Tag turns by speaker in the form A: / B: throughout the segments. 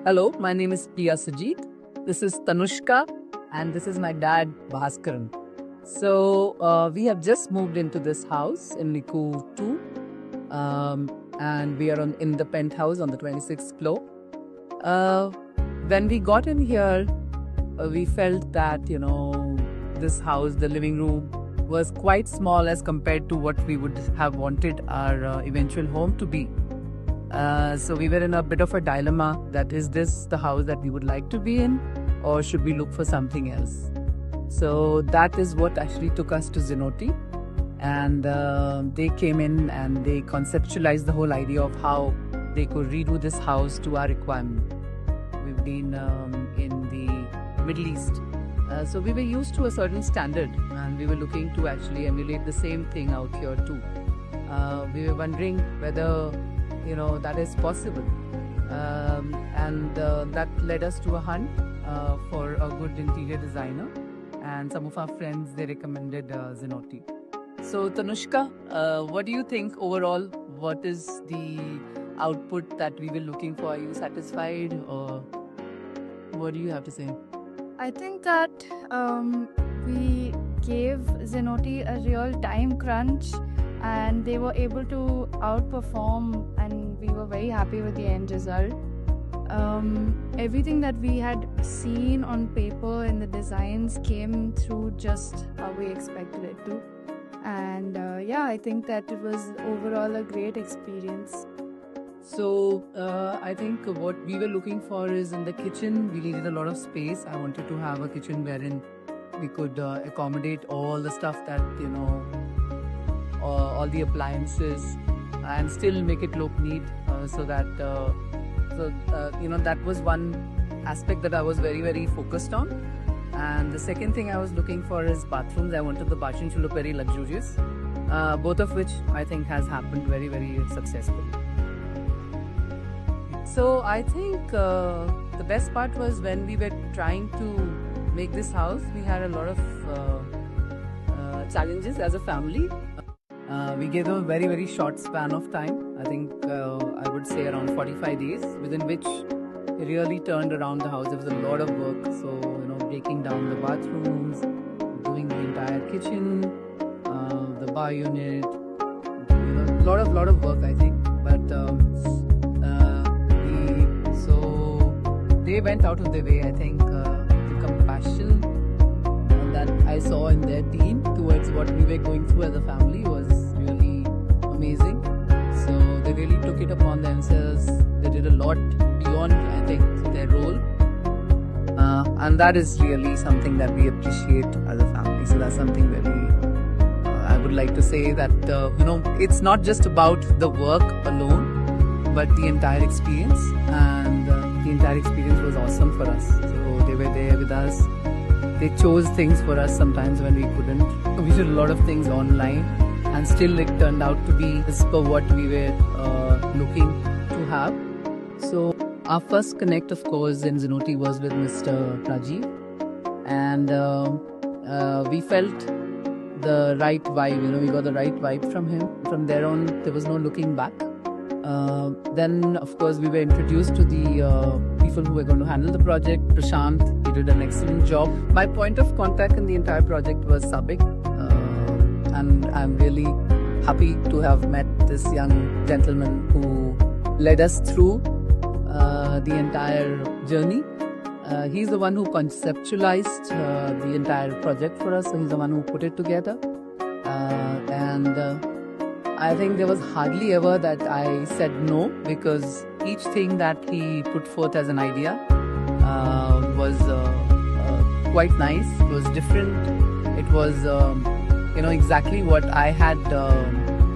A: Hello, my name is Priya Sajid. This is Tanushka, and this is my dad, Bhaskaran. So, we have just moved into this house in Niku 2, and we are in the penthouse on the 26th floor. When we got in here, we felt that, this house, the living room, was quite small as compared to what we would have wanted our eventual home to be. So we were in a bit of a dilemma that is this the house that we would like to be in, or should we look for something else? So that is what actually took us to Zenoti, and they came in and they conceptualized the whole idea of how they could redo this house to our requirement. We've been in the Middle East, so we were used to a certain standard, and we were looking to actually emulate the same thing out here too. We were wondering whether that is possible, and that led us to a hunt for a good interior designer, and some of our friends, they recommended Zenoti. So Tanushka, what do you think overall? What is the output that we were looking for? Are you satisfied, or what do you have to say?
B: I think that we gave Zenoti a real time crunch, and they were able to outperform, and we were very happy with the end result. Everything that we had seen on paper and the designs came through just how we expected it to. And I think that it was overall a great experience.
A: So I think what we were looking for is in the kitchen, we needed a lot of space. I wanted to have a kitchen wherein we could accommodate all the stuff that, all the appliances, and still make it look neat, so that that was one aspect that I was very, very focused on. And the second thing I was looking for is bathrooms. I wanted the bathroom to look very luxurious, both of which I think has happened very, very successfully. So I think the best part was when we were trying to make this house, we had a lot of challenges as a family. We gave them a very, very short span of time. I think I would say around 45 days, within which it really turned around the house. There was a lot of work. So, breaking down the bathrooms, doing the entire kitchen, the bar unit, a lot of work, I think. But they went out of their way. I think the compassion that I saw in their team towards what we were going through as a family was really amazing. So they really took it upon themselves. They did a lot beyond, I think, their role. And that is really something that we appreciate as a family. So that's something really, I would like to say that, it's not just about the work alone, but the entire experience. And the entire experience was awesome for us. So they were there with us. They chose things for us sometimes when we couldn't. We did a lot of things online, and still it turned out to be as per what we were looking to have. So our first connect, of course, in Zenoti was with Mr. Rajiv, and we felt the right vibe. We got the right vibe from him. From there on, there was no looking back. Then, of course, we were introduced to the people who were going to handle the project. Prashant, he did an excellent job. My point of contact in the entire project was Sabik, and I'm really happy to have met this young gentleman who led us through the entire journey. He's the one who conceptualized the entire project for us, so he's the one who put it together. And I think there was hardly ever that I said no, because each thing that he put forth as an idea was quite nice. It was different. It was, exactly what I had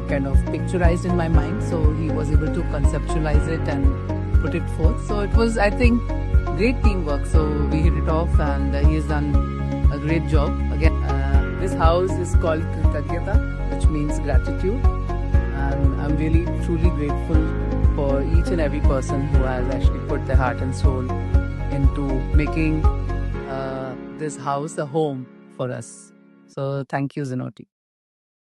A: kind of picturized in my mind. So he was able to conceptualize it and put it forth. So it was, I think, great teamwork. So we hit it off, and he has done a great job. Again, this house is called Kritagyata, which means gratitude. And I'm really, truly grateful for each and every person who has actually put their heart and soul into making this house a home for us. So thank you, Zenoti.